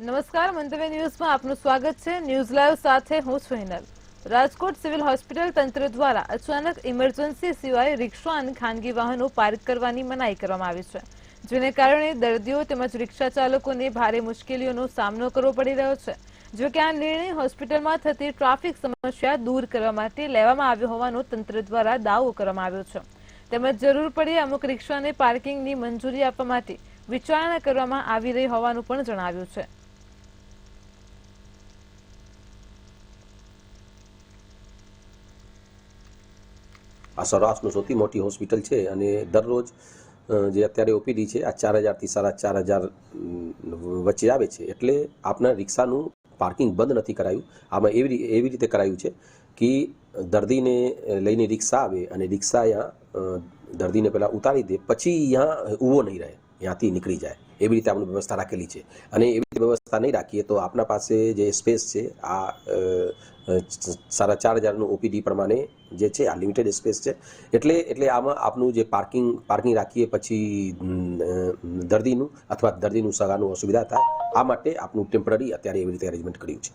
નમસ્કાર, મંતવ્ય ન્યૂઝમાં આપનું સ્વાગત છે। ન્યૂઝ લાઈવ સાથે હું છું હિનલ। રાજકોટ સિવિલ હોસ્પિટલ તંત્ર દ્વારા અચાનક ઇમરજન્સી સિવાય રિક્ષા અને ખાનગી વાહનો પાર્ક કરવાની મનાઈ કરવામાં આવી છે, જેને કારણે દર્દીઓ તેમજ રિક્ષા ચાલકોને ભારે મુશ્કેલીઓનો સામનો કરવો પડી રહ્યો છે। જો કે આ નિર્ણય હોસ્પિટલમાં થતી ટ્રાફિક સમસ્યા દૂર કરવા માટે લેવામાં આવ્યો હોવાનો તંત્ર દ્વારા દાવો કરવામાં આવ્યો છે, તેમજ જરૂર પડે અમુક રિક્ષાને પાર્કિંગની મંજૂરી આપવા માટે વિચારણા કરવામાં આવી રહી હોવાનું પણ જણાવ્યું છે। આ સૌરાષ્ટ્રનું સૌથી મોટી હોસ્પિટલ છે અને દરરોજ જે અત્યારે ઓપીડી છે આ 4000 થી 4500 વચ્ચે આવે છે। એટલે આપના રિક્ષાનું પાર્કિંગ બંધ નથી કરાયું। આમાં એવી રીતે કરાયું છે કે દર્દીને લઈને રિક્ષા આવે અને રિક્ષા અહીંયા દર્દીને પહેલાં ઉતારી દે, પછી અહીંયા ઊભો નહીં રહે, ત્યાંથી નીકળી જાય, એવી રીતે આપણે વ્યવસ્થા રાખેલી છે। અને એવી રીતે વ્યવસ્થા નહીં રાખીએ તો આપના પાસે જે સ્પેસ છે આ 4500નું ઓપીડી પ્રમાણે જે છે આ લિમિટેડ સ્પેસ છે। એટલે આમાં આપનું જે પાર્કિંગ રાખીએ પછી દર્દીનું અથવા દર્દીનું સગાનું અસુવિધા થાય, આ માટે આપનું ટેમ્પરરી અત્યારે એવી રીતે અરેન્જમેન્ટ કર્યું છે।